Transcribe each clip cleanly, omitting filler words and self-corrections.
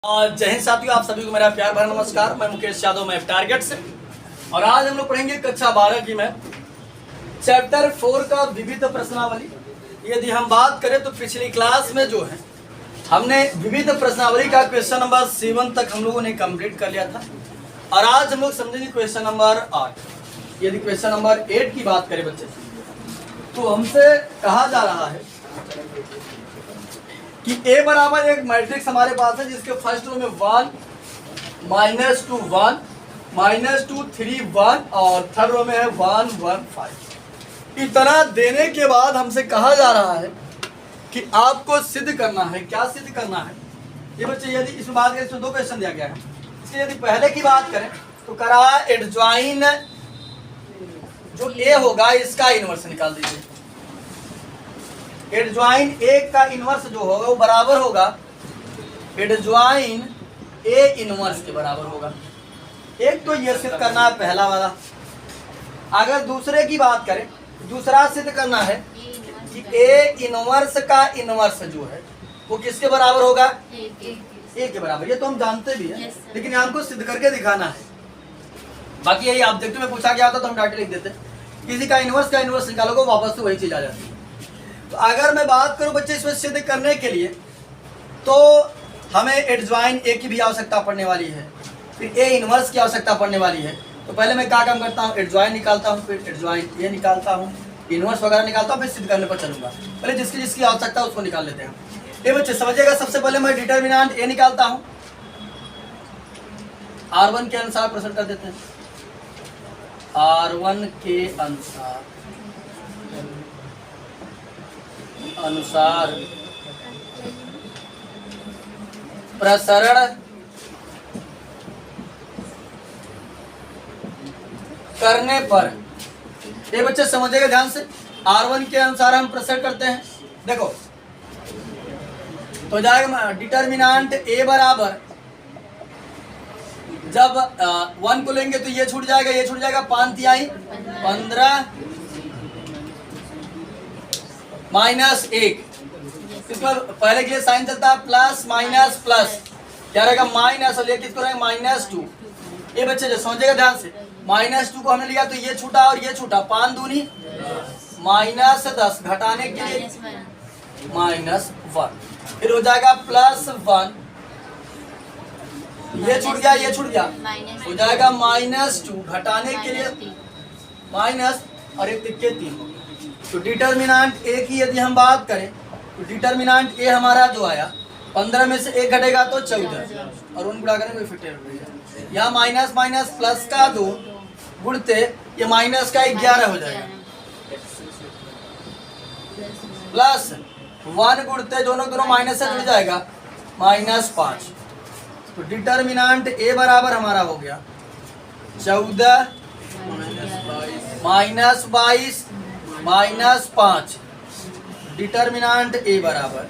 जय हिंद साथियों, आप सभी को मेरा प्यार भरा नमस्कार। मैं मुकेश यादव, मैं टारगेट से, और आज हम लोग पढ़ेंगे कक्षा 12 की मैं चैप्टर 4 का विविध प्रश्नावली। यदि हम बात करें तो पिछली क्लास में जो है हमने विविध प्रश्नावली का क्वेश्चन नंबर 7 तक हम लोगों ने कंप्लीट कर लिया था, और आज हम लोग समझेंगे क्वेश्चन नंबर 8। यदि क्वेश्चन नंबर 8 की बात करें बच्चे, तो हमसे कहा जा रहा है कि A बराबर एक मैट्रिक्स हमारे पास है जिसके फर्स्ट रो में 1 -2 1 -2 3 1 और थर्ड रो में है 1 1 5। इतना देने के बाद हमसे कहा जा रहा है कि आपको सिद्ध करना है। क्या सिद्ध करना है ये बच्चे? यदि इसमें बात करें, इसमें 2 क्वेश्चन दिया गया है। इसके यदि पहले की बात करें तो करा एडजॉइन जो A होगा इसका इनवर्स निकाल दीजिए। एडजॉइन ए का इनवर्स जो होगा वो बराबर होगा एडजॉइन ए इनवर्स के बराबर होगा। एक तो ये सिद्ध करना है पहला वाला। अगर दूसरे की बात करें, दूसरा सिद्ध करना है कि ए इनवर्स का इनवर्स जो है वो किसके बराबर होगा? ए के बराबर। ये तो हम जानते भी हैं, लेकिन हमको सिद्ध करके दिखाना है। बाकी यही ऑब्जेक्टिव में पूछा गया होता तो हम डायरेक्ट लिख देते। किसी का इनवर्स निकालोगे वापस तो वही चीज आ जाती है। तो अगर मैं बात करूं बच्चे इसमें सिद्ध करने के लिए, तो हमें एडजॉइन ए की भी आवश्यकता पड़ने वाली है, फिर ए इनवर्स की आवश्यकता पड़ने वाली है। तो पहले मैं क्या काम करता हूं, एडजॉइन निकालता हूं, फिर एडजॉइन ए निकालता हूं, इनवर्स वगैरह निकालता हूं, फिर सिद्ध करने पर चलूंगा। पहले जिसकी जिसकी आवश्यकता उसको निकाल लेते हैं। ये बच्चे समझिएगा, सबसे पहले मैं डिटर्मिनेंट ए निकालता हूं। R1 के अनुसार प्रश्न कर देते हैं। R1 के अनुसार प्रसरण करने पर, ये बच्चे समझिएगा ध्यान से, R1 के अनुसार हम प्रसरण करते हैं। देखो तो जाएगा डिटर्मिनेंट A बराबर, जब 1 को लेंगे तो ये छूट जाएगा, ये छूट जाएगा, 5 तिहाई 15 -1। इसमें पहले के लिए साइन चलता है प्लस माइनस प्लस, क्या रहेगा माइनस, और ये किसको रहेगा -2। ये बच्चे जो समझेगा ध्यान से, -2 को हमने लिया तो ये छूटा और ये छूटा, 5 दूनी -10, घटाने के लिए -1, फिर हो जाएगा +1, ये छूट गया, ये छूट गया, हो जाएगा -2, घटाने के लिए माइनस और एक तिक्के 3। तो डिटर्मिनेंट ए की यदि हम बात करें तो डिटर्मिनेंट ए हमारा जो आया, 15 में से 1 घटेगा तो 14, और उन गुणा करेंगे फिर यहाँ माइनस माइनस प्लस का 2 गुणते ये माइनस का 11 हो जाएगा, प्लस 1 गुणते दोनों माइनस से जुड़ जाएगा -5। तो डिटर्मिनेंट ए बराबर हमारा हो गया 14 -22 -5। डिटर्मिनेंट ए बराबर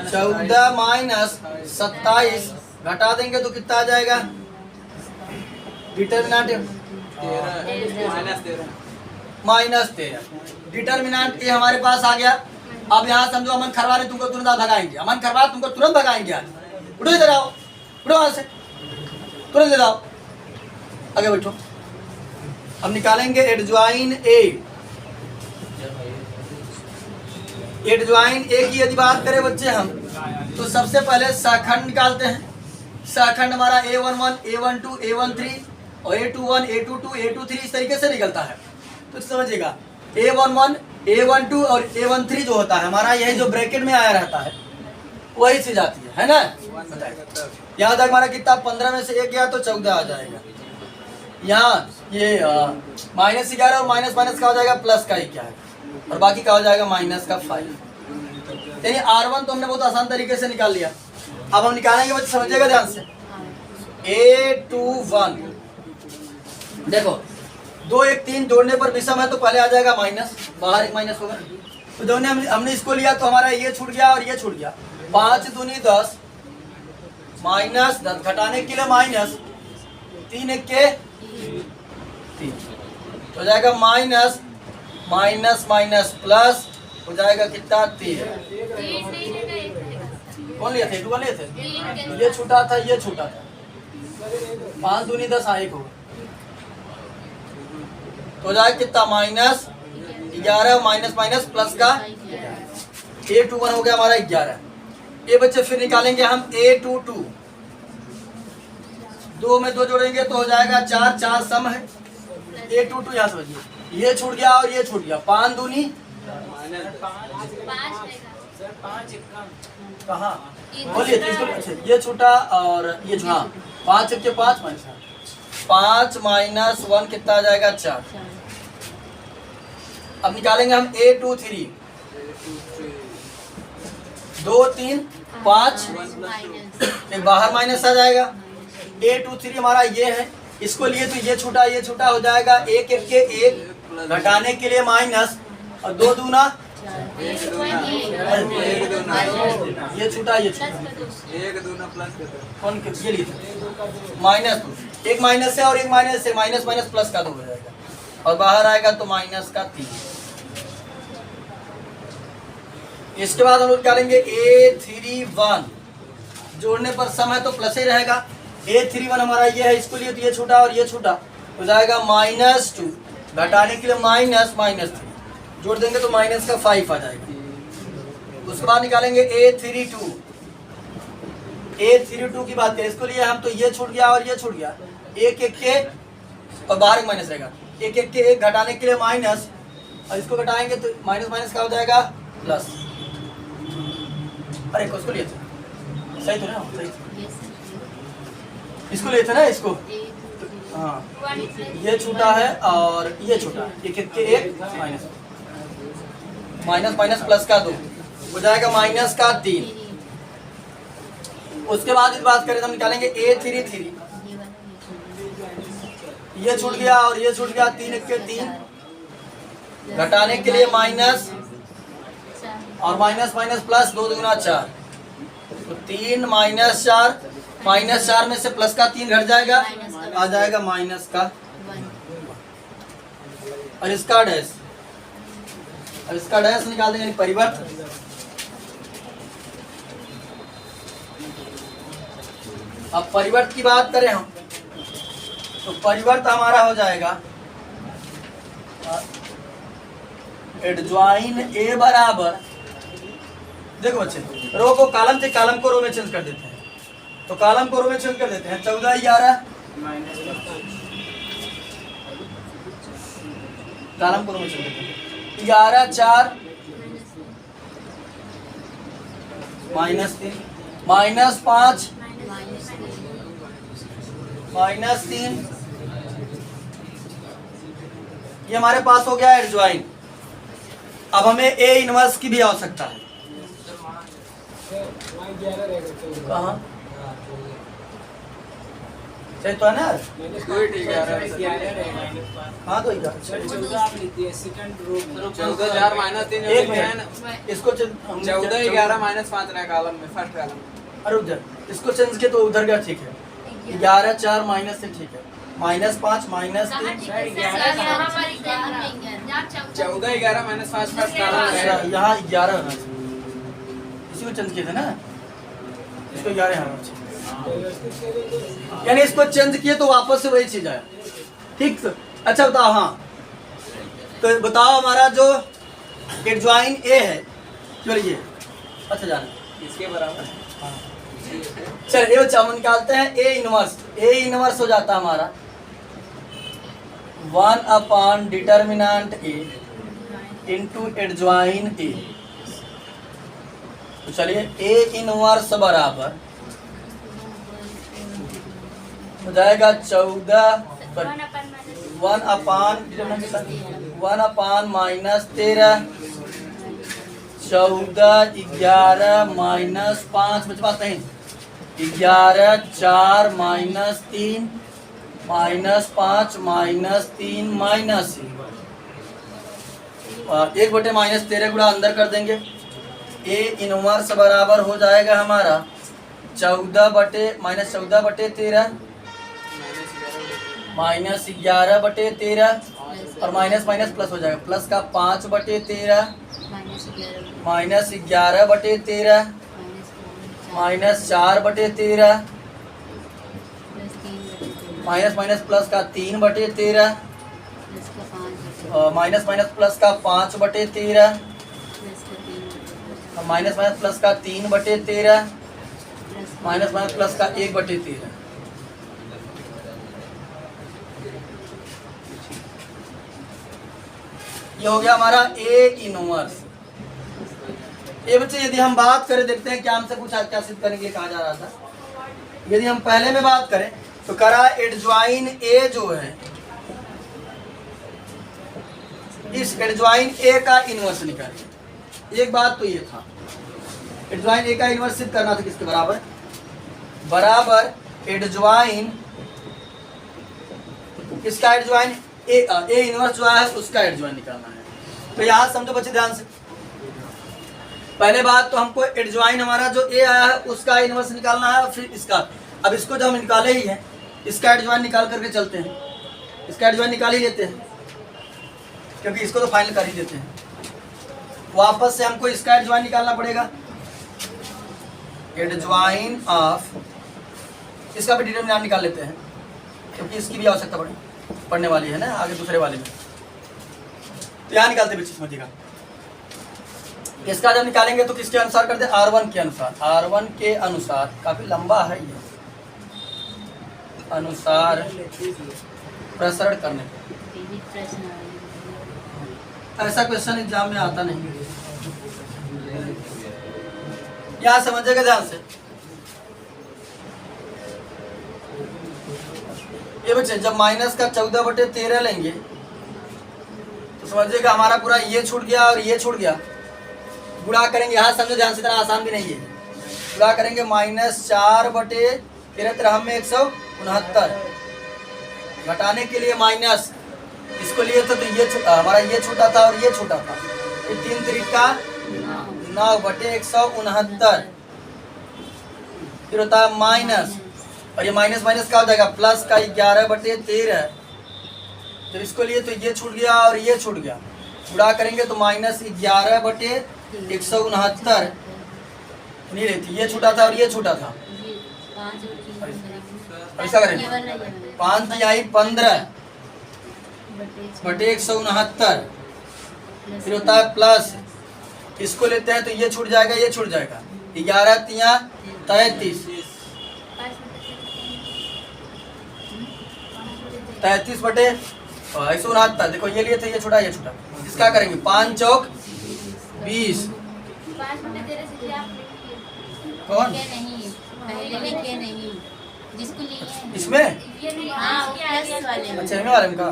14 -27, घटा देंगे तो कितना आ जाएगा? डिटर्मिनेंट -13। डिटर्मिनेंट ए हमारे पास आ गया। अब यहाँ समझो अमन खरवा रहे, तुमको तुरंत भगाएंगे। अमन खरवा तुमको तुरंत भगाएंगे। आज उठो, इधर आओ, उठो वहां से, तुरंत इधर आओ, आगे बैठो। हम निकालेंगे एडजॉइन ए। एडजॉइन ए की यदि बात करें बच्चे हम, तो सबसे पहले सहखंड निकालते हैं। सहखंड हमारा A11 A12 A13 और A21 A22 A23 इस तरीके से निकलता है। तो समझिएगा A11 A12 और A13 जो होता है हमारा, यही जो ब्रैकेट में आया रहता है वही चीज आती है ना। यहाँ तक हमारा कितना, 15 में से 1 गया तो 14 आ जाएगा। यहाँ ये -11 और माइनस माइनस का हो जाएगा प्लस का 11, और बाकी का हो जाएगा माइनस का 5। यानी R1 तो हमने बहुत आसान तरीके से निकाल लिया। अब हम निकालेंगे बच्चे, समझिएगा ध्यान से। A21 देखो 2 1 3 जोड़ने पर विषम है तो पहले आ जाएगा माइनस, बाहर एक माइनस होगा। तो जो हमने इसको लिया तो हमारा ये छूट गया और ये छूट गया, 5 दूनी 10 -10, घटाने के लिए माइनस 3 1 के 3, हो जाएगा माइनस माइनस माइनस प्लस, हो जाएगा कितना 3। कौन लिए थे? A2 लिए थे। ये छूटा था, ये छूटा था। 5 दूनी 10, हाँ 1 होगा। तो जाए कितना? -11 माइनस माइनस प्लस का A21 हो गया हमारा 11। ये बच्चे फिर निकालेंगे हम A22। 2 में 2 जोड़ेंगे तो हो जाएगा 4, 4 सम है। A22 यहाँ समझिए, ये छूट गया और ये छूट गया। 5 दूनी कहाँ बोलिए? अच्छा ये छूटा और ये छूटा। 5 के 5 माइनस 5 माइनस 1 कितना आ जाएगा? 4। अब निकालेंगे हम A23। 2, 3, 5 एक बाहर माइनस आ जाएगा। A23 हमारा ये है, इसको लिए तो ये छूटा हो जाएगा। 1 के 1 घटाने के लिए माइनस और 2 दूना ये छूटा 1 दूना प्लस कौन ये लिए -2। एक माइनस है और एक माइनस से माइनस माइनस प्लस का 2 हो जाएगा और बाहर आएगा तो -3। इसके बाद हम लोग निकालेंगे A31। जोड़ने पर सम है तो प्लस ही रहेगा। A31 हमारा ये है, इसको लिए तो ये छूटा और ये छूटा हो जाएगा -2। घटाने के लिए -3 जोड़ देंगे तो माइनस का 5 आ जाएगा। उसके बाद निकालेंगे A32। A32 की बात करें, इसको लिए हम तो ये छूट गया और ये छूट गया। 1 के और बाहर एक माइनस रहेगा। 1 के 1 घटाने के लिए माइनस और इसको घटाएंगे तो माइनस माइनस का हो जाएगा प्लस। अरे उसको लिए थे सही तो ना? सही इसको लिए थे ना इसको। हाँ ये छूटा है और ये छूटा। 1 के 1 माइनस माइनस माइनस प्लस का 2 हो जाएगा -3। उसके बाद इस बात करें तो हम निकालेंगे A33। ये छूट गया और ये छूट गया। 3 के 3 घटाने के लिए माइनस और माइनस माइनस प्लस 2 दूना 4 तो 3 -4 -4 में से प्लस का 3 घट जाएगा, आ जाएगा माइनस का और इसका डैश निकाल देंगे परिवर्त। अब परिवर्त की बात करें हम तो परिवर्त हमारा हो जाएगा एडज्वाइन A बराबर, देखो बच्चे रो को कॉलम से कॉलम को रो में चेंज कर देते हैं। तो कॉलम को रो में चेंज कर देते हैं। 14 11 कॉलम को रो में चेंज करते हैं। 11 4 -3 -5 -3 ये हमारे पास हो गया एडज्वाइन। अब हमें A इनवर्स की भी आवश्यकता है। कहाँ सही तो है ना? हाँ तो 14 इसको 14 11 -5 रहा कॉलम में फर्स्ट कॉलम में। अरे उधर इसको चेंज किया तो उधर का ठीक है। 11 4 माइनस से ठीक है। -5 -3 14 11 -5 फर्स्ट कॉलम है। यहाँ 11 होना चाहिए। इसी को चेंज किए थे ना, इसको 11 यहाँ होना चाहिए। यानी इसको चेंज किए तो वापस से वही चीज आया। ठीक सर। अच्छा बताओ, हाँ तो बताओ हमारा जो एडज्वाइन A है चलिए अच्छा जाना इसके बराबर। चलिए बच्चा हम निकालते हैं A इनवर्स हो जाता है हमारा 1 डिटर्मिनेंट A इंटू एडज्वाइन A। तो चलिए A इनवर्स बराबर हो जाएगा 14 1 अपान -13 14 11 -5 बच बात नहीं 11 4 -3 -5 -3 -1/-13 गुणा अंदर कर देंगे। A इनवर्स बराबर हो जाएगा हमारा 14/-13 -11/13 और माइनस माइनस प्लस हो जाएगा। प्लस का 5/13 -11/13 -4/13 माइनस माइनस प्लस का 3/13 माइनस माइनस प्लस का 5/13 माइनस माइनस प्लस का 3/13 माइनस माइनस प्लस का 1/13। ये हो गया हमारा ए इनवर्स। ये बच्चे यदि हम बात करें, देखते हैं क्या हमसे पूछा, क्या सिद्ध करने के लिए कहा जा रहा था। यदि हम पहले में बात करें तो करा एडजॉइन ए जो है, इस एडजॉइन ए का इनवर्स निकालिए। एक बात तो ये था, एडजॉइन ए का इनवर्स सिद्ध करना था किसके बराबर, बराबर एडजॉइन किसका, एडजॉइन ए इनवर्स जो है उसका एडजॉइन निकालना है। तो यहाँ समझो बच्चे ध्यान से, पहले बात तो हमको एडजॉइन हमारा जो ए आया है उसका इनवर्स निकालना है, और फिर इसका। अब इसको जब हम निकाले ही हैं, इसका एडजॉइन निकाल करके चलते हैं, इसका एडजॉइन निकाल ही लेते हैं क्योंकि इसको तो फाइनल कर ही देते हैं। वापस से हमको इसका एडजॉइन निकालना पड़ेगा, एडजॉइन ऑफ, इसका भी डिटरमिनेंट निकाल लेते हैं क्योंकि इसकी भी आवश्यकता पड़ने वाली है ना आगे दूसरे वाले में। तो यहाँ निकालते बच्चे समझिएगा, इसका जब निकालेंगे तो किसके अनुसार करते हैं, R1 के अनुसार। R1 के अनुसार, काफी लंबा है ये, अनुसार प्रसरण करने के। ऐसा क्वेश्चन एग्जाम में आता नहीं, यहाँ समझिएगा ध्यान से। ये बच्चे जब माइनस का 14/13 लेंगे तो समझिएगा हमारा पूरा ये छूट गया और ये छूट गया। गुणा करेंगे, यहाँ समझो ध्यान से, इतना आसान भी नहीं है। गुणा करेंगे -4/13 हम में 169, घटाने के लिए माइनस, इसको लिए तो ये हमारा ये छूटा था और ये छूटा था, ये 3 त्रिका 9/169, फिर होता है माइनस, और ये माइनस माइनस का हो जाएगा प्लस का 11/13, जब इसको लिए तो ये छूट गया और ये छूट गया। गुणा करेंगे तो -11/169 नहीं रहती, ये छूटा था और ये छूटा था, ऐसा करेंगे 5×15/169, फिर होता है प्लस, इसको लेते हैं तो ये छूट जाएगा, ये छूट जाएगा, 11×3 33/169। देखो ये लिए थे, ये छूटा, ये छूटा, इसका करेंगे 5 चौक 20। कौन इसमें, अच्छा वाले में का,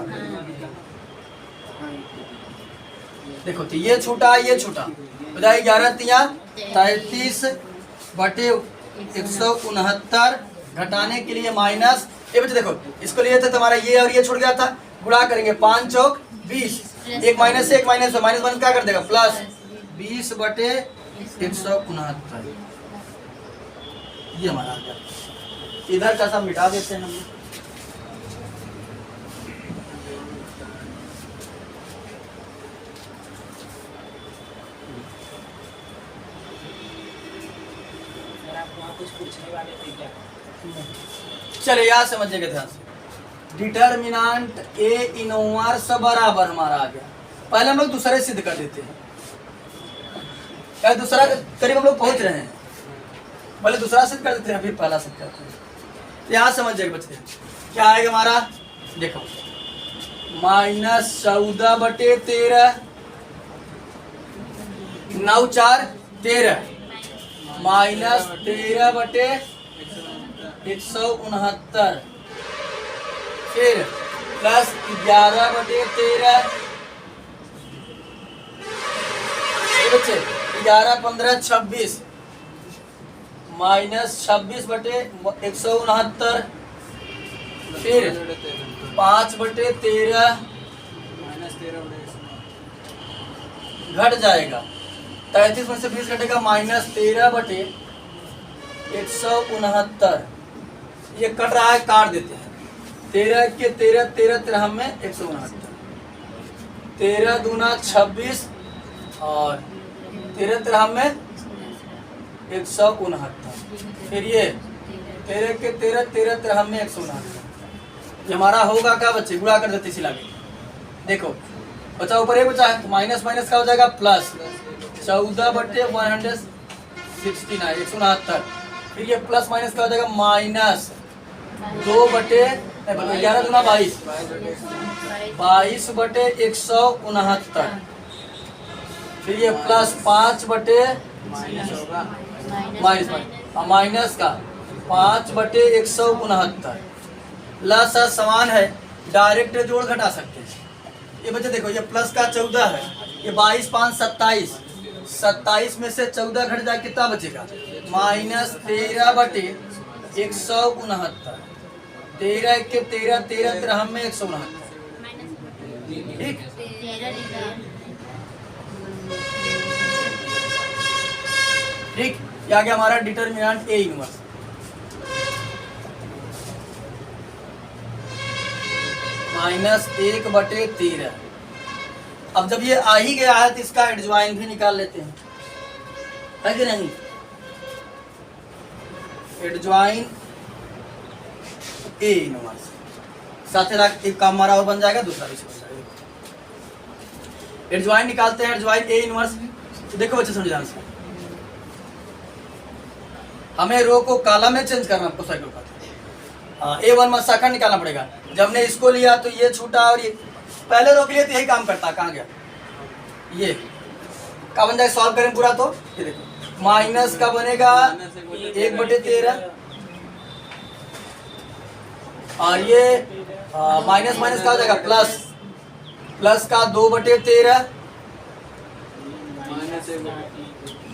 देखो तो ये छूटा, ये छूटा, 11×33/169, घटाने के लिए माइनस। ये बच्चे देखो, इसको लिए थे तुम्हारा ये और ये छूट गया था, गुणा करेंगे 5 चौक 20, एक माइनस से एक माइनस से, माइनस माइनस क्या कर देगा प्लस, 20/169। ये हमारा आ गया, इधर का सब मिटा देते हैं हम। कुछ पूछने वाले थे क्या? चलिए यार समझिएगा ध्यान से, डिटर्मिनेंट ए इनवर्स बराबर हमारा आ गया। पहले हम लोग दूसरे सिद्ध कर देते हैं, क्या दूसरा करीब हम लोग पहुंच रहे हैं, पहले दूसरा सिद्ध कर देते हैं फिर पहला सिद्ध करते हैं। यहाँ समझिएगा बच्चे, क्या आएगा हमारा, देखो -14/13 9 4 13 -13/169, फिर प्लस 11/13, बच्चे 11×15 26 -26/169, फिर 5/13 घट जाएगा, 33 में से 20 घटेगा -13/169। ये कट रहा है, काट देते हैं, 13 के 13 13 13 में 169, 13 दूना 26 और 13 13 में 169। फिर ये 13 के 13, 13 13 में 169। ये हमारा होगा क्या बच्चे, गुणा कर देते इसी लागे। देखो बचा ऊपर एक बचा है, तो माइनस माइनस क्या हो जाएगा प्लस 14/169 169। फिर ये प्लस माइनस क्या हो जाएगा माइनस 2/11 दूना 22 22/169। फिर ये प्लस 5 बटे माइनस का 5/169। प्लस समान है, डायरेक्ट जोड़ घटा सकते हैं। ये बच्चे देखो ये प्लस का 14 है, ये 22 5 27, 27 में से 14 घट जाए कितना बचेगा माइनस 13/169। 13 के 13, 13 13 में 169। ठीक, ठीक, ये आ गया हमारा डिटर्मिनेंट ए इनवर्स। -1/13। अब जब ये आ ही गया है तो इसका एडजॉइन भी निकाल लेते हैं, है कि नहीं। एडजॉइन ए इनवर्स साथ ही एक काम हमारा और बन जाएगा, दूसरा भी बन जाएगा। एडजॉइन निकालते हैं, एडजॉइन ए इनवर्स। तो देखो बच्चे समझ ध्यान से, हमें रो को कॉलम में चेंज करना, आपको साइकिल का A1 में शाखा निकालना पड़ेगा। जब हमने इसको लिया तो ये छूटा, और ये पहले रो के लिए तो यही काम करता, कहाँ गया ये क्या बन जाए, सॉल्व करें पूरा तो ये देखो माइनस का बनेगा 1/13, और ये माइनस माइनस का हो जाएगा प्लस, प्लस का 2/13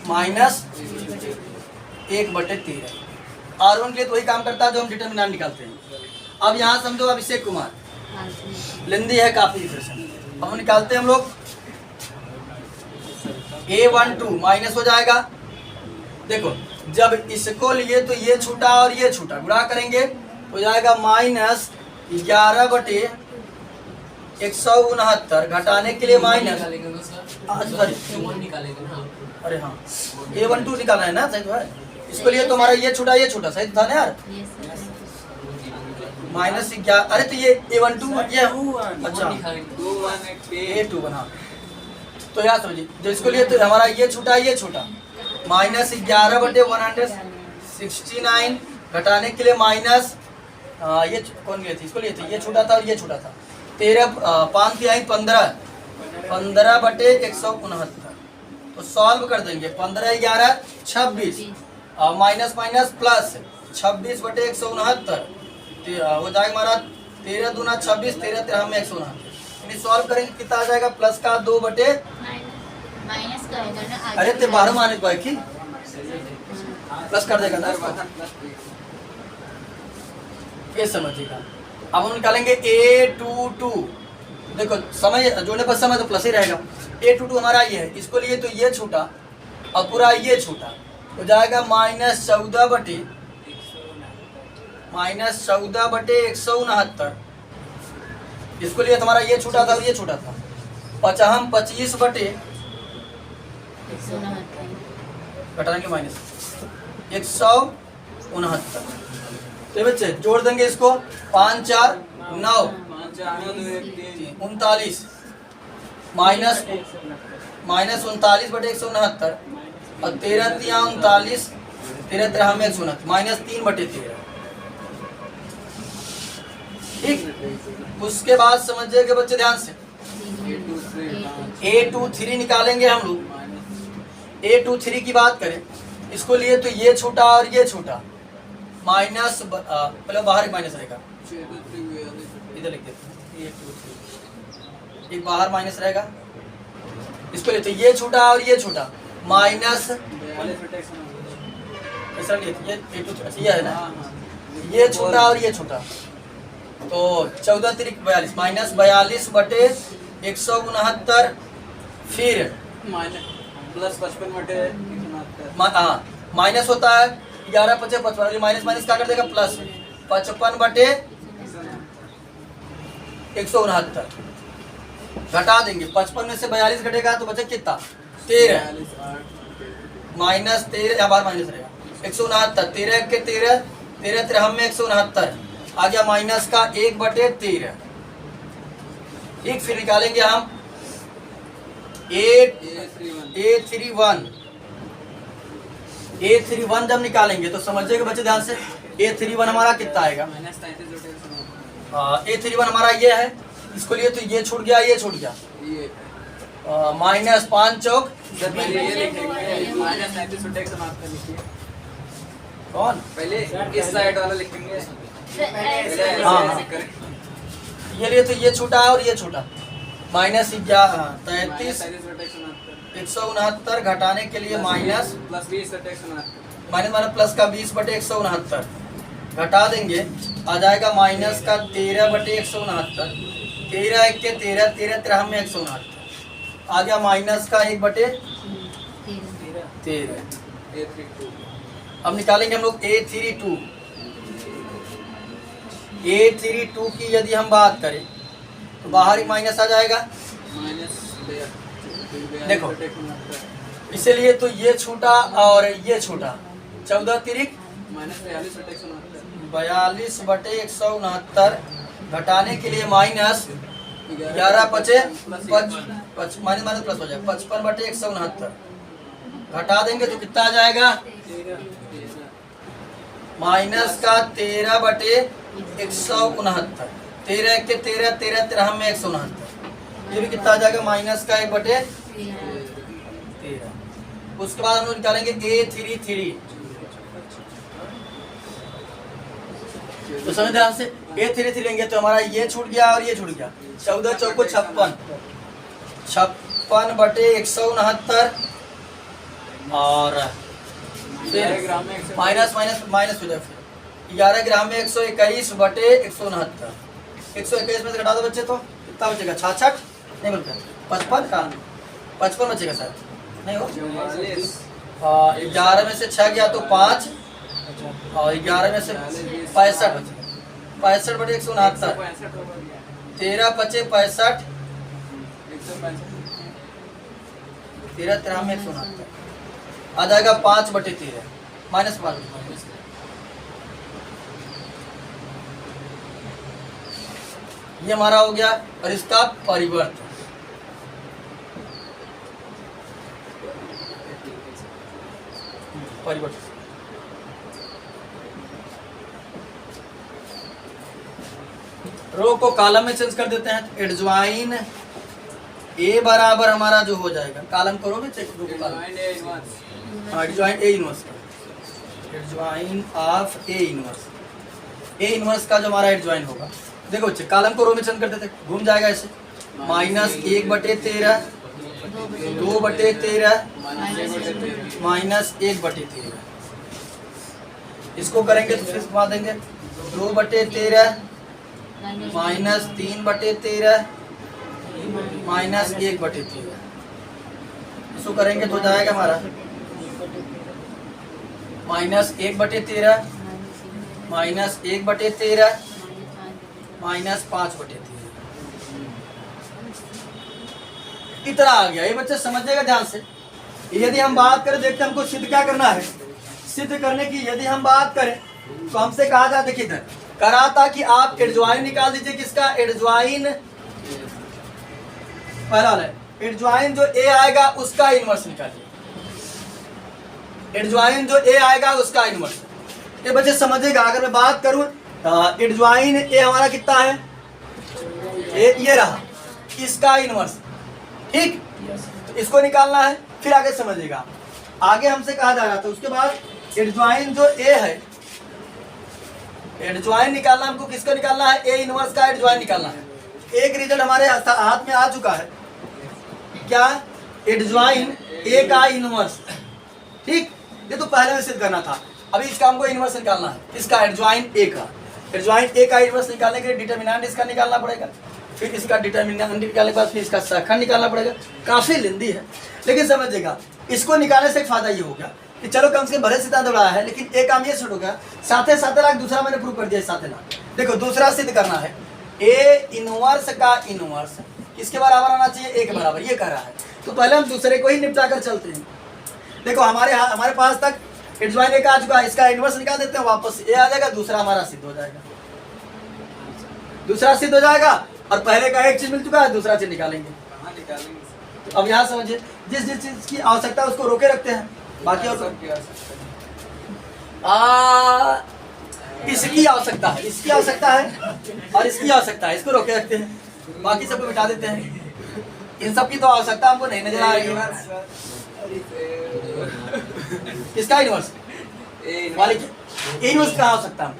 माइनस 1/13। R1 के लिए तो वही काम करता है जो हम डिटर्मिनेंट निकालते हैं। अब यहाँ समझो अभिषेक कुमार, लेंदी है काफी इक्वेशन, अब निकालते हैं हम लोग। A12 माइनस हो जाएगा, देखो जब इसको लिए तो ये छूटा और ये छूटा, गुणा करेंगे हो जाएगा -11/169। घटाने के लिए माइनस, अरे हाँ A12 निकालना है ना, सही तो है। इसको लिए तो हमारा ये छूटा सही तो था ना यार, -11। अरे तो ये A12 ये अच्छा A2 बना, तो यार समझिए जो इसको लिए तो हमारा ये छूटा -11/169। घटाने के लिए माइनस ये कौन लिए थे, इसको लिए थे, ये छूटा था और ये छूटा था। 13 5 15 15/169। तो सॉल्व कर देंगे, 15 11 26 और माइनस माइनस प्लस 26/169 हो जाएगा हमारा 13 दूना 26, 13 13 में 169। सॉल्व करेंगे कितना आ जाएगा, प्लस का 2 बटे माइनस करेगा ना, अरे ते 12 माइनस बाई की प्लस कर देगा ना, ये समझिएगा। अब हम निकालेंगे A22। देखो समय जोड़ने पर समय तो प्लस ही रहेगा। A22 हमारा ये है, इसको लिए तो ये छूटा और पूरा ये छूटा, हो जाएगा -14/169। इसको लिए तुम्हारा ये छूटा था और ये छूटा था, 25/25 घटाएंगे -169। तो बच्चे जोड़ देंगे इसको, 5 4 9 39 -39/169 और 13 3 39, 13 13 में 169 -3/13। ठीक, उसके बाद समझिएगा बच्चे ध्यान से, A23 निकालेंगे हम लोग। A23 की बात करें, इसको लिए तो ये छूटा और ये छूटा, माइनस पहले बाहर एक माइनस रहेगा, इधर लिख देते हैं A23, एक बाहर माइनस रहेगा। इसको लिए तो ये छूटा और ये छूटा, माइनस ऐसा लिए ये A23 ये है ना, ये छूटा और ये छूटा, तो 14 3 42 -42/169। फिर प्लस 55/169। हाँ माइनस होता है 11 5 55, माइनस माइनस क्या कर देगा प्लस, 55/169। घटा देंगे, 55 में से 42 घटेगा तो बचे कितना 13, माइनस 13 या बार माइनस रहेगा 169, 13 के 13, 13 13 में 169 आ गया माइनस का 1/13। ठीक, फिर निकालेंगे हम A31 जब निकालेंगे तो समझिएगा बच्चे ध्यान से। A31 हमारा कितना आएगा? माइनस 33 रुपये से A31 हमारा ये है, इसको लिए तो ये छूट गया, ये छूट गया, ये माइनस 5 चौक सर पहले ये लिखेंगे माइनस 33 रुपये से माफ कर लिखिए। कौन? पहले इस साइड वाला लिखेंगे, पहले हाँ, ऐसे करें। ये लिए तो ये छूटा और ये छूटा, माइनस 33 169 घटाने के लिए माइनस प्लस 20 रुपये 169 माइनस माइनस प्लस का 20/169 घटा देंगे, आ जाएगा माइनस का 13/169, 13 1 के 13, 13 13 में 169 आ गया माइनस का 1/13। A32 अब निकालेंगे हम लोग A32 की यदि हम बात करें तो बाहर ही माइनस आ जाएगा। माइनस देखो, इसीलिए तो ये छूटा और ये छूटा, 14 तिरिक माइनस 42 रुपये 169 42/169 घटाने के लिए माइनस 11 पचे माइनस माइनस प्लस हो जाएगा 55/169 घटा देंगे तो कितना आ जाएगा? माइनस का 13/169, 13 के 13, 13 13 में 169, ये भी कितना आ जाएगा? माइनस का 1/13। उसके बाद हम लोग निकालेंगे A33, तो समझ ध्यान से A33 लेंगे तो हमारा ये छूट गया और ये छूट गया, 14 चौको 56, 56/169 और फिर माइनस माइनस माइनस हो जाए, फिर 11 ग्राम में 121/169, 121 में से घटा दो बच्चे तो कितना बचेगा? 66 नहीं बचेगा, 55 का 55 बचेगा सर, नहीं हो 11 में से 6 गया तो 5 और 11 में से 65 बचेगा, 65/169, 13 पचे 65, 13 13 में 169 आ जाएगा 5/13 माइनस 5, ये हमारा हो गया। और इसका परिवर्तन रो को कॉलम में चेंज कर देते हैं, तो एडज्वाइन ए बराबर हमारा जो हो जाएगा, कॉलम को रो में चेक रो को column, adjoint A inverse, adjoint of A inverse, A inverse का जो हमारा एडज्वाइन होगा, देखो बच्चे कॉलम को रो में चेंज कर देते, घूम जाएगा ऐसे, माइनस 1/13, 2/13, माइनस 1/13, इसको करेंगे तो फिर घुमा देंगे, 2/13 माइनस 3/13 माइनस 1/13, इसको करेंगे तो जाएगा हमारा माइनस 1/13 माइनस 1/13 माइनस 5/13, इतना आ गया। ये बच्चे समझिएगा ध्यान से। यदि हम बात करें, देखते हैं हमको सिद्ध क्या करना है। सिद्ध करने की यदि हम बात करें तो हमसे कहा जाता, देखिए इधर करा था कि आप एडज्वाइन निकाल दीजिए, किसका? एडज्वाइन, पहला है एडज्वाइन जो ए आएगा उसका इनवर्स निकालिए, एडज्वाइन जो ए आएगा उसका इनवर्स। ये बच्चे समझिएगा, अगर मैं बात करूं एडज्वाइन ए हमारा कितना है? ये रहा, इसका इनवर्स, ठीक, तो इसको निकालना है। फिर आगे समझिएगा, आगे हमसे कहा जा रहा था उसके बाद एडज्वाइन जो ए है, एडज्वाइन निकालना हमको, किसको निकालना है? ए इनवर्स का एडज्वाइन निकालना है। एक रिजल्ट हमारे हाथ में आ चुका है, क्या? एडज्वाइन ए का इनवर्स, ठीक, ये तो पहले में सिद्ध करना था। अभी इसका हमको इनवर्स निकालना है, इसका एडज्वाइन ए का, एडज्वाइन ए का इनवर्स निकालने के लिए डिटरमिनेंट इसका निकालना पड़ेगा, फिर इसका डिटरमिनेंट निकालने के बाद फिर इसका शाखा निकालना पड़ेगा। काफी लेंदी है, लेकिन समझिएगा, इसको निकालने से एक फायदा ये हो गया कि चलो कम से कम भले सिद्धांत बढ़ाया है, लेकिन एक काम ये शुरू हो गया, साथे 7 लाख दूसरा मैंने प्रूव कर दिया, 7 लाख। देखो दूसरा सिद्ध करना है, ए इनवर्स का इनवर्स किसके बराबर आना चाहिए? ए के बराबर, ये कह रहा है। तो पहले हम दूसरे को ही निपटा कर चलते हैं। देखो हमारे पास तक एडजॉइन एक आ चुका है, इसका इनवर्स निकाल देते हैं, वापस ए आ जाएगा, दूसरा हमारा सिद्ध हो जाएगा, दूसरा सिद्ध हो जाएगा, और पहले का एक चीज मिल चुका है, दूसरा चीज निकालेंगे। कहाँ निकालेंगे? तो अब यहाँ समझिए, जिस जिस चीज की आवश्यकता है उसको रोके रखते हैं, बाकी और सब क्या सकते हैं? इसकी आवश्यकता है, इसकी आवश्यकता है, और इसकी आवश्यकता है, इसको रोके रखते हैं, बाकी सबको मिटा देते हैं। इन सब की तो आवश्यकता हमको नहीं नजर आ रही है। किसका इनवर्स? वाले की इनवर्स का आवश्यकता है,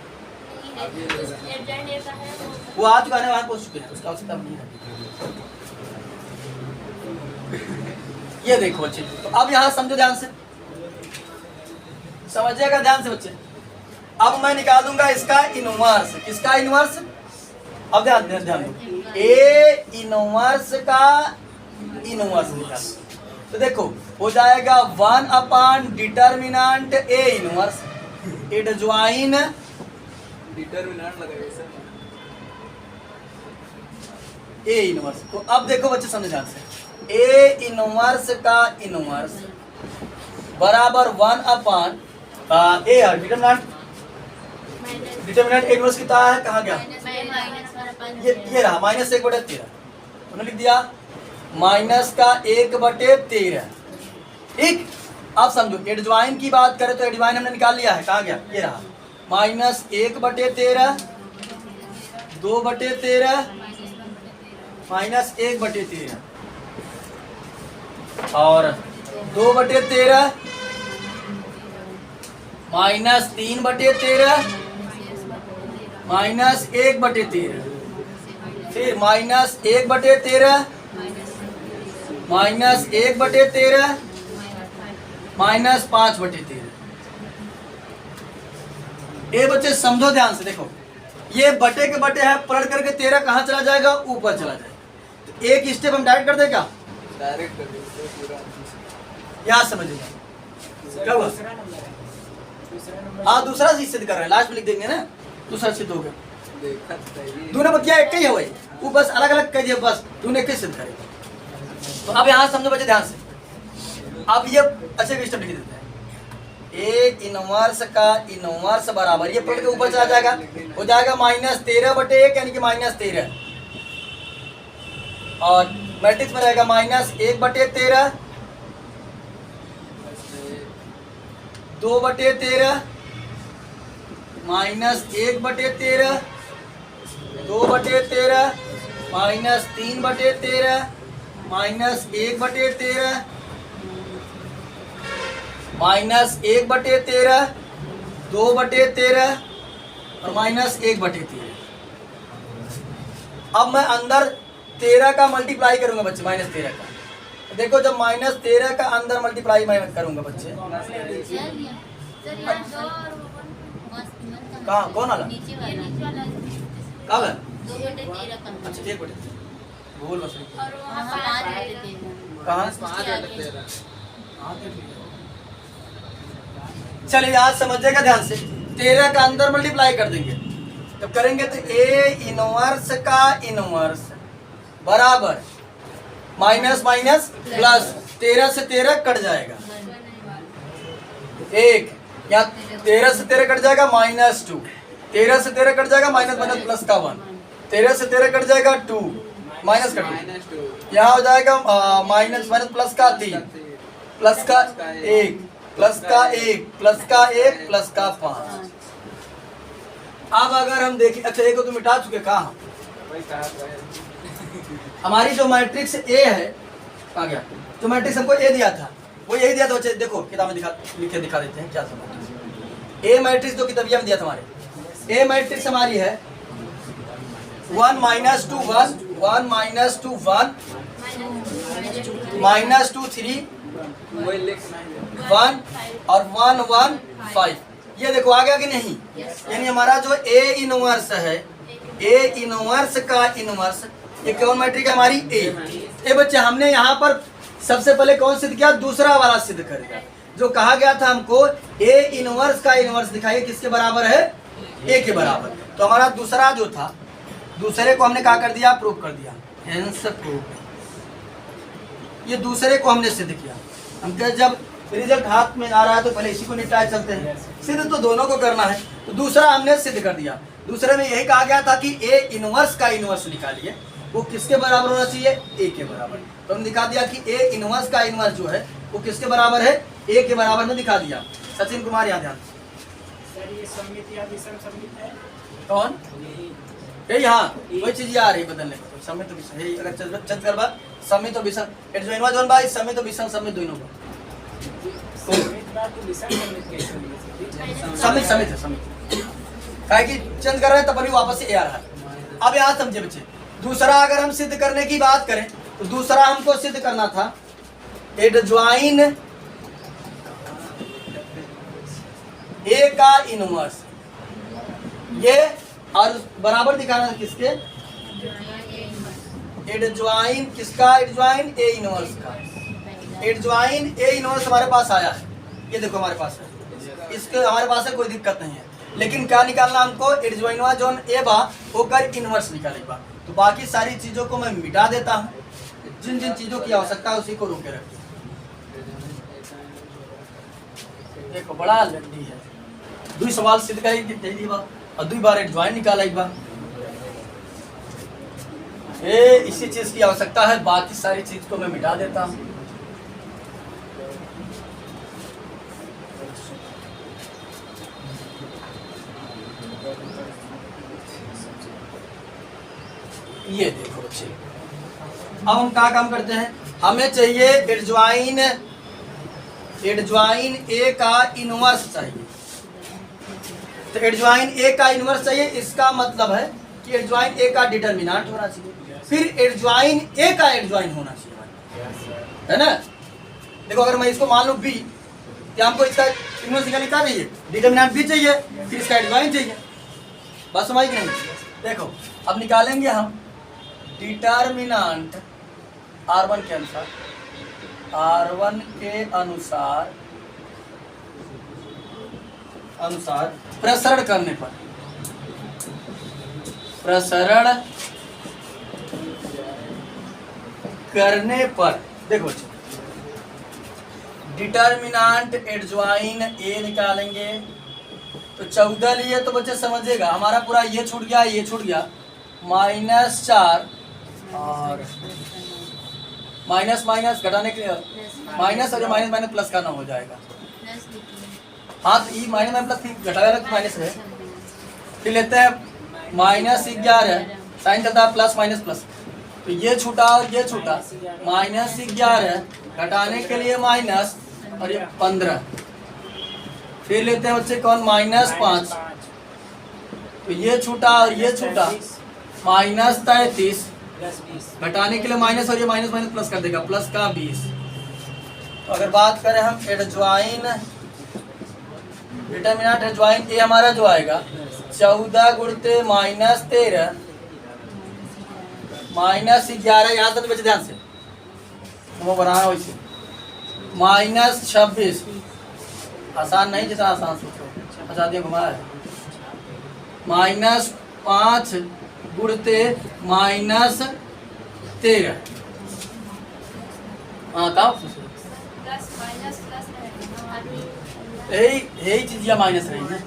वो आ चुका है, वहां पहुंच चुके हैं, उसका आवश्यकता नहीं है। ये देखो बच्चे, तो अब यहाँ समझो ध्यान से, समझिएगा ध्यान से बच्चे। अब मैं निकालूंगा इसका इनवर्स। किसका इनवर्स? अब ध्यान ध्यान ध्यान दो, ए इनवर्स का इनवर्स निकाल, तो देखो हो जाएगा 1 upon determinant A inverse adjoin determinant लगेगा सर। A inverse. तो अब देखो बच्चे समझ ध्यान से, ए इनवर्स का इनवर्स बराबर 1 अपॉन ए डिटर्मिनेंट इनवर्स कितना है, कहाँ गया, ये रहा -1/13, तुमने लिख दिया -1/13। ठीक, अब समझो एडजॉइन की बात करें तो एडजॉइन हमने निकाल लिया है, कहाँ गया, ये रहा -1/13, 2/13 -1/13 और 2/13 -3/13 -1/13 फिर -1/13 -1/13 -5/13। ये बच्चे समझो ध्यान से, देखो ये बटे के बटे है, पलट करके 13 कहाँ चला जाएगा, ऊपर चला जाएगा। तो एक स्टेप हम डायरेक्ट कर देगा, डायरेक्ट कर दीजिए पूरा। यहाँ समझिएगा क्या हुआ। हाँ दूसरा चीज सिद्ध कर रहे हैं, लास्ट में लिख देंगे ना, दूसरा सिद्ध हो गया। देखा चाहिए। तूने बतिया एक ही है वही, वो बस अलग अलग कह दिया, बस तूने एक ही सिद्ध करेगा। तो अब यहाँ समझो बच्चे ध्यान से, अब ये अच्छे स्टेप लिख देते हैं, ए इनवर्स का इनवर्स बराबर, ये पलट के ऊपर चला जाएगा, हो जाएगा -13/1 यानी कि -13, और मैट्रिक्स में रहेगा -1/13 2/13 -1/13 2/13 -3/13 -1/13 -1/13 2/13 और -1/13। अब मैं अंदर 13 का मल्टीप्लाई करूंगा बच्चे, -13 का। तो देखो जब -13 का अंदर मल्टीप्लाई मैं करूंगा बच्चे, कहाँ कौन वाला, कहाँ है? अच्छा 1/13 भूल बस, कहाँ, 5/13। चलिए आज समझिएगा ध्यान से, 13 का अंदर मल्टीप्लाई कर देंगे, तब करेंगे तो ए इनवर्स का इनवर्स बराबर माइनस माइनस प्लस, 13 से 13 कट जाएगा, एक यहाँ 13 से 13 कट जाएगा -2, 13 से 13 कट जाएगा माइनस माइनस प्लस का 1, 13 से 13 कट जाएगा 2 माइनस का 2, यहाँ हो जाएगा माइनस माइनस प्लस का 3 प्लस का 1 प्लस का 1 प्लस का 1 प्लस का 5। अब अगर हम देखें, अच्छा एक को तो मिटा चुके, कहाँ हमारी जो मैट्रिक्स ए है, कहाँ गया, जो मैट्रिक्स हमको ए दिया था वो यही दिया था बच्चे, देखो किताब में लिख के दिखा देते हैं क्या था मैट्रिक्स। ए मैट्रिक्स जो किताबिया में दिया था हमारे, ए मैट्रिक्स हमारी है 1 -2 1 1 -2 1 -2 3 1 और 1 1 5। ये देखो आ गया कि नहीं, यानी हमारा जो ए इनवर्स है, ए इनवर्स का इनवर्स, ये कौन मैट्रिक है हमारी, ए बच्चे हमने यहाँ पर सबसे पहले कौन सिद्ध किया, दूसरा वाला सिद्ध करेगा, जो कहा गया था हमको ए इनवर्स का इनवर्स दिखाइए किसके बराबर है, ए के बराबर। तो हमारा दूसरा जो था, दूसरे को हमने कहा कर दिया, प्रूव कर दिया, हेंस प्रूव। ये दूसरे को हमने सिद्ध किया, हम कह जब रिजल्ट हाथ में आ रहा है तो पहले इसी को निपटाए चलते हैं। सिद्ध तो दोनों को करना है, तो दूसरा हमने सिद्ध कर दिया। दूसरे में यही कहा गया था कि ए इनवर्स का इनवर्स निकालिए, वो किसके बराबर होना चाहिए, ए के बराबर। तो हमने दिखा दिया कि ए इनवर्स का इनवर्स जो है वो किसके बराबर है, ए के बराबर में दिखा दिया। सचिन कुमार यहाँ ध्यान। सर ये समित या विषम समित है। कौन यही, हाँ वही चीज आ रही है बदलने को। तो समय तो विषम यही, अगर चल कर बात समय तो विषम एट जो इनवर्स जोन बाई समय तो विषम समय दोनों को समित बात तो विषम समित कैसे होगी? समित समित है समित, काहे कि चेंज कर रहे हैं तब अभी वापस से ए आ रहा है। अब यहाँ समझे बच्चे, दूसरा अगर हम सिद्ध करने की बात करें तो दूसरा हमको सिद्ध करना था एडज्वाइन ए का इनवर्स, ये और बराबर दिखाना था किसके, एडज्वाइन किसका, एडज्वाइन ए इनवर्स का। एडज्वाइन ए इनवर्स हमारे पास आया है, ये देखो हमारे पास है, इसके हमारे पास है, कोई दिक्कत नहीं है। लेकिन क्या निकालना हमको, एडज्वाइनवा जोन ए बा होकर इनवर्स निकालेगा। तो बाकी सारी चीजों को मैं मिटा देता हूँ, जिन जिन चीजों की आवश्यकता है उसी को रोके रखिए। देखो बड़ा लंडी है, दो सवाल सिद्ध करेगी और दो बार एडज्वाइन निकाला एक बार। ये इसी चीज की आवश्यकता है, बाकी सारी चीज को मैं मिटा देता हूँ। ये देखो बच्चे, अब हम क्या काम करते हैं, हमें चाहिए एडज्वाइन ए का इनवर्स चाहिए। तो एडज्वाइन ए का इनवर्स चाहिए, इसका मतलब है कि एडज्वाइन ए का डिटर्मिनेंट होना चाहिए, फिर एडज्वाइन ए का एडज्वाइन होना चाहिए, है ना। देखो अगर मैं इसको मान लूं बी, तो हमको इसका इनवर्स निकालने का चाहिए, डिटर्मिनेंट भी चाहिए, फिर इसका एडज्वाइन चाहिए। बस समझ गए। देखो अब निकालेंगे हम डिटर्मिनेंट R1 के अनुसार, R1 के अनुसार प्रसरण करने पर, प्रसरण करने पर देखो बच्चों, डिटर्मिनेंट एडज्वाइन ए निकालेंगे तो 14 लिए तो बच्चे समझिएगा हमारा पूरा ये छूट गया, ये छूट गया, -4 और माइनस माइनस घटाने के लिए माइनस और माइनस माइनस प्लस का ना हो जाएगा। हाँ तो ये माइनस माइनस प्लस घटाएगा तो माइनस है, फिर लेते हैं -11 साइन चलता है प्लस माइनस प्लस, तो ये छूटा और ये छूटा, -11 घटाने के लिए माइनस और ये 15, फिर लेते हैं बच्चे कौन -5, तो ये छूटा और ये छूटा, -33 घटाने के लिए माइनस और ये माइनस माइनस प्लस कर देगा, प्लस का 20। तो अगर बात करें हम एडज्वाइन डिटर्मिनेंट एडज्वाइन ए हमारा जो आएगा 14 गुणते -13 -11, याद तो बच्चे ध्यान से वो बनाना वैसे, -26, आसान नहीं जितना आसान सोचो, आजादी घुमाया है, -5 गुणते -13, हाँ तब यही चीज या माइनस रही है,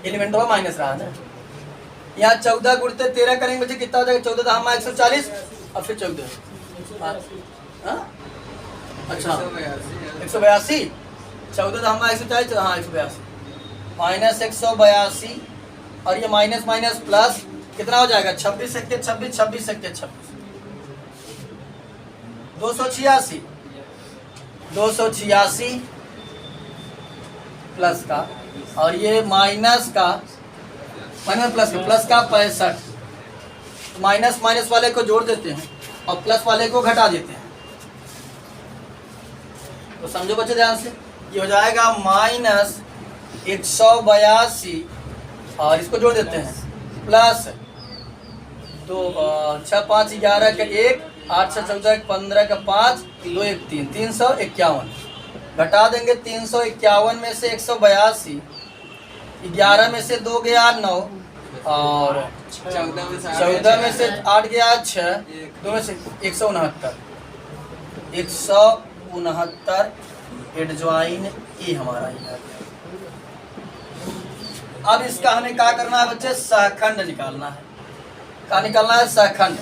एलिमेंट का माइनस रहा है। यहाँ 14 गुणते 13 करेंगे बच्चे कितना हो जाएगा, 14 दाम 140 और फिर 14, अच्छा 182, 14 दाम 140, हाँ 182 -182 और ये माइनस माइनस प्लस कितना हो जाएगा, 26 एक 26, 26 एक 26, 286 प्लस का और ये माइनस का प्लस का 65, माइनस माइनस वाले को जोड़ देते हैं और प्लस वाले को घटा देते हैं। तो समझो बच्चे ध्यान से, ये हो जाएगा -182 और इसको जोड़ देते हैं प्लस 2 6 5 11 का 1 8 6 14 15 का 5 2 1 3 351 घटा देंगे 351 में से 182, 11 में से 2 गया 9 और 14 में से 8 गया 6, 2 में से 169 एडज्वाइन ए हमारा ये आ गया। अब इसका हमें क्या करना है बच्चे, सहखंड निकालना है। क्या निकालना है, सहखंड।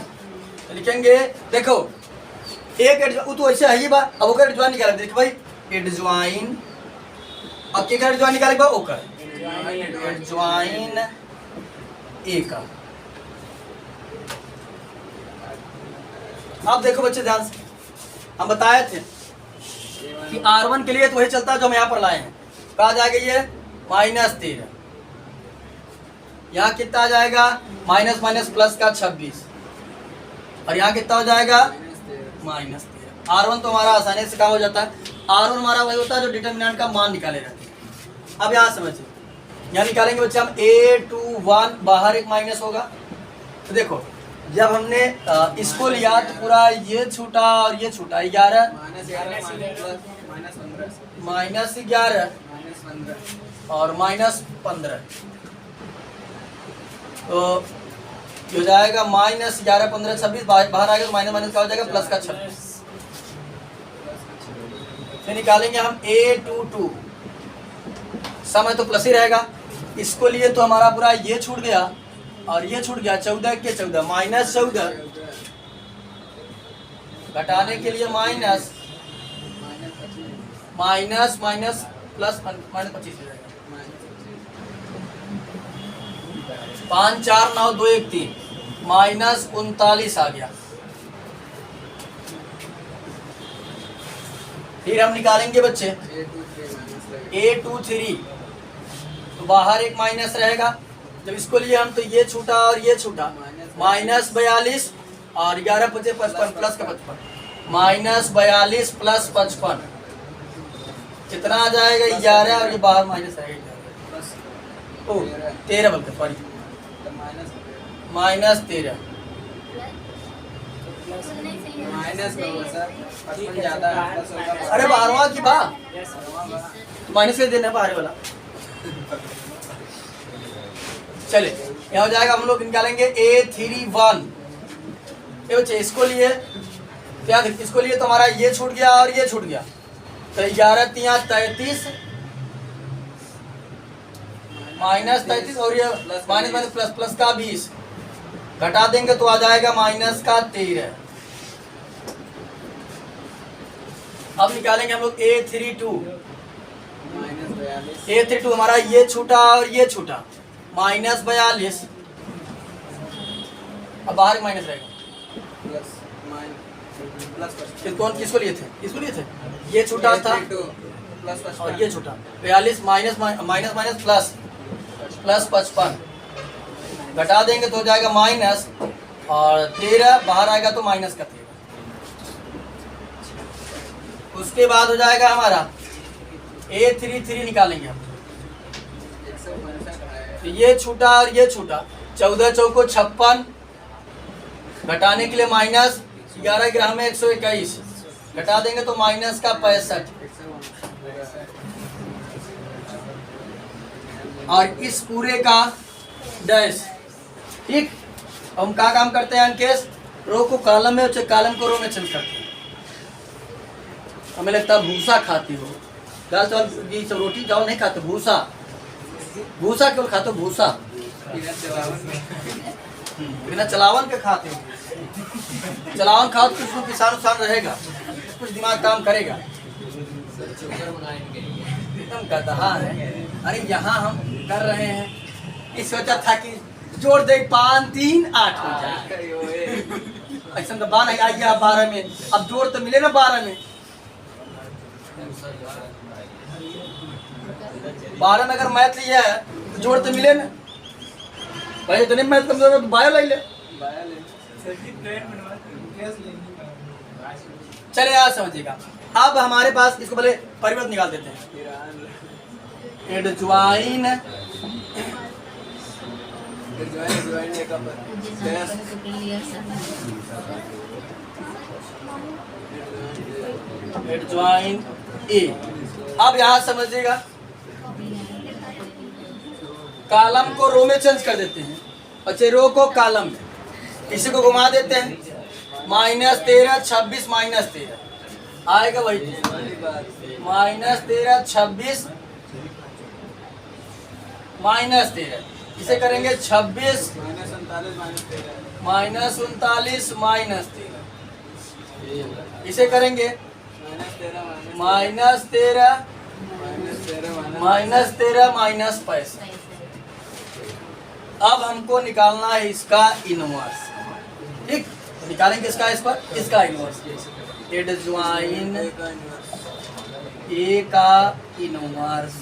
तो लिखेंगे देखो एक वो तो ऐसे है ही बा, अब ओकर एडज्वाइन निकाल देखो भाई, एडज्वाइन अब के एडज्वाइन निकाले बा ओकर एडज्वाइन ए का। अब देखो बच्चे ध्यान से, हम बताए थे कि R1 के लिए तो वही चलता है जो हम यहाँ पर लाए हैं। कहा जाएगा ये -13, यहाँ कितना आ जाएगा माइनस माइनस प्लस का 26, और यहाँ कितना हो जाएगा -13। R1 तो हमारा आसानी से काम हो जाता है। R1 हमारा वही होता है जो डिटर्मिनेंट का मान निकाले रहते हैं। अब यहाँ समझिए, यहाँ निकालेंगे बच्चे हम A21, बाहर एक माइनस होगा। तो देखो जब हमने इसको लिया तो पूरा ये छूटा और ये छूटा, 11 -11 और -15, तो ये हो जाएगा -11 15 26, बाहर आएगा तो माइनस माइनस क्या हो जाएगा प्लस का 26। फिर निकालेंगे हम A22, समय तो प्लस ही रहेगा। इसको लिए तो हमारा पूरा ये छूट गया और ये छूट गया, 14 के 14 -14, घटाने के लिए माइनस माइनस माइनस प्लस -25 हो जाएगा। 5 4 9 2 1 3 -39 आ गया। फिर हम निकालेंगे बच्चे A23, तो बाहर एक माइनस रहेगा। जब इसको लिए हम तो ये छूटा और ये छूटा, -42 और 11 5 55 प्लस का 55, -42 प्लस 55 कितना आ जाएगा 11, और ये बाहर माइनस रहेगा 13 बल्कि सॉरी -13 अरे बारहवां की बा माइनस के देना बाहर वाला। चले यहाँ हो जाएगा, हम लोग निकालेंगे A31। ये बच्चे इसको लिए क्या, इसको लिए तो हमारा ये छूट गया और ये छूट गया, तो 11 3 33 -33 और ये माइनस माइनस प्लस प्लस का 20, घटा देंगे तो आ जाएगा माइनस का 13। अब निकालेंगे हम लोग A32। A32 हमारा ये छूटा और ये छूटा, -42, अब बाहर माइनस रहेगा। किसको लिए थे, इसको लिए थे, ये छूटा था और ये छूटा, 42 minus minus minus plus plus 55, घटा देंगे तो हो जाएगा माइनस, और 13 बाहर आएगा तो माइनस का 13। उसके बाद हो जाएगा हमारा A33 निकालेंगे हम, तो ये छूटा और ये छूटा, 14 चौको 56, घटाने के लिए माइनस, 11 ग्राम में 121, घटा देंगे तो माइनस का 65, और इस पूरे का डैश। ठीक, हम क्या काम करते हैं अंकेश, रो को कॉलम में, कॉलम को रो में चेंज करते हैं। हमें लगता है भूसा खाती हो, दाल चावल ये सब रोटी चावल नहीं खाते, भूसा भूसा केवल खाते हो, भूसा बिना चलावन के खाते हो। चलावन खाओ तो उसमें किसान उसान रहेगा, कुछ दिमाग काम करेगा। एकदम गधा है। अरे यहाँ हम कर रहे हैं, इस सोचा था कि जोड़ दे 5 3 8 हो जाए, ऐसा तो बारह आ गया 12 में, अब जोड़ तो मिले ना 12 में। 12 में अगर मैथ लिया है तो जोड़ तो मिले ना भाई, इतने मैथ कमजोर है तो बायो ले ले। चले यार समझिएगा। अब हमारे पास इसको पहले परिवर्तन निकाल देते हैं। एडज्वाइन एडज्वाइन ए। अब यहाँ समझिएगा, कॉलम को रो में चेंज कर देते हैं, अच्छा रो को कॉलम में, इसी को घुमा देते हैं, -13 26 -13, आएगा वही -13 26 -13, इसे करेंगे 26 -39 -13, इसे करेंगे -13 -65। अब हमको निकालना है इसका इनवर्स, ठीक। निकालेंगे इसका इनवर्स। एडज्वाइन ए का इनवर्स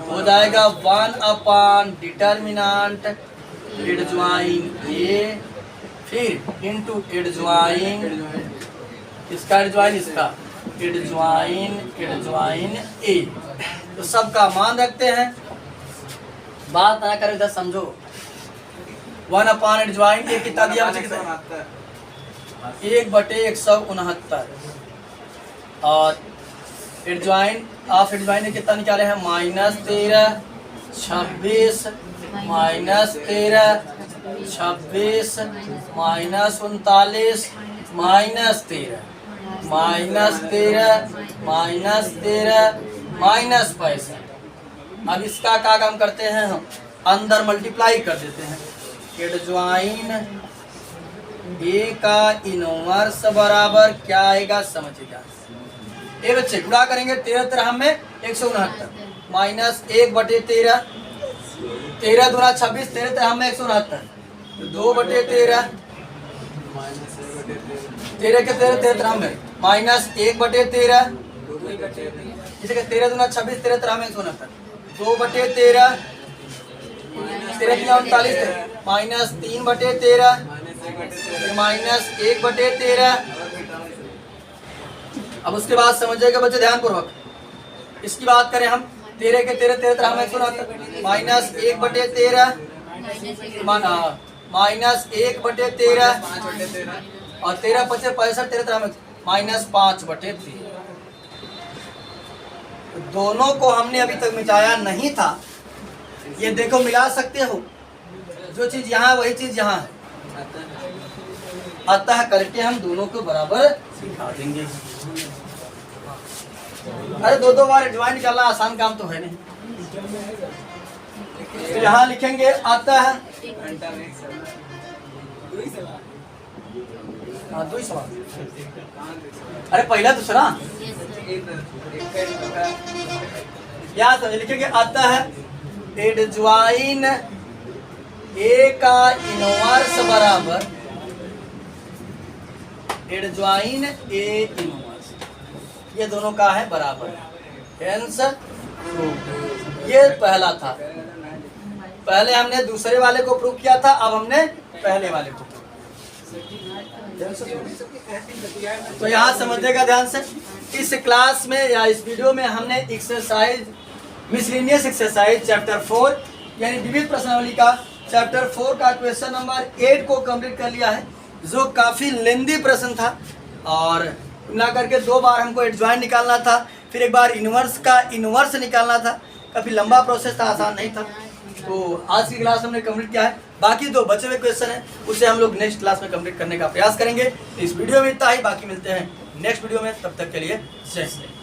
हो जाएगा 1 डिटर्मिनेंट एडज्वाइन ए, फिर इनटू एडज्वाइन इसका एडज्वाइन ए। तो सबका मान रखते हैं, बात ना करें इधर समझो। 1 एडज्वाइन ए कितना दिया मुझे, 1/169, और एडज्वाइन ऑफ एडज्वाइन ने कितना निकाले हैं -13 26 -13 26 -39 -13 -65। अब इसका क्या काम करते हैं हम, अंदर मल्टीप्लाई कर देते हैं। एडज्वाइन ए का इनवर्स बराबर क्या आएगा समझिएगा। ए बच्चे गुणा करेंगे 13 13 में 169 -1/13, 13 दूना 26, 13 13 में 169, 2/13, 13 के 13 13 में -1/13, इसे 13 दूना 26, 13 13 में 169, 2/13, 13 39 -3/13 -1/13। अब उसके बाद समझिएगा बच्चे ध्यान पूर्वक, इसकी बात करें हम 13 के 13 13 13 में 169 -1/13 -1/13 और 13 25 65 13 13 में -5/13। दोनों को हमने अभी तक मिटाया नहीं था, ये देखो मिला सकते हो, जो चीज यहाँ वही चीज यहाँ है, अतः करके हम दोनों को बराबर सिखा देंगे। अरे दो बार एडज्वाइन निकालना आसान काम तो है नहीं। तो यहाँ लिखेंगे अतः, दो ही सवाल, अरे पहला दूसरा यहाँ समझ, लिखेंगे अतः एडज्वाइन ए का इनवर्स बराबर एडज्वाइन ए इनवर्स, ये दोनों का है बराबर, हेंस ये पहला था। पहले हमने दूसरे वाले को प्रूव किया था, अब हमने पहले वाले को। तो यहाँ समझिएगा ध्यान से, इस क्लास में या इस वीडियो में हमने एक्सरसाइज मिसलेनियस एक्सरसाइज चैप्टर 4 यानी विविध प्रश्नावली का चैप्टर 4 का क्वेश्चन नंबर 8 को कंप्लीट कर लिया है, जो काफ़ी लेंदी प्रश्न था। और मिला करके 2 बार हमको एडज्वाइन निकालना था, फिर एक बार इनवर्स का इनवर्स निकालना था, काफ़ी लंबा प्रोसेस था, आसान नहीं था। तो आज की क्लास हमने कंप्लीट किया है, बाकी 2 बचे हुए क्वेश्चन हैं उसे हम लोग नेक्स्ट क्लास में कंप्लीट करने का प्रयास करेंगे। इस वीडियो में इतना ही, बाकी मिलते हैं नेक्स्ट वीडियो में, तब तक के लिए जय हिंद।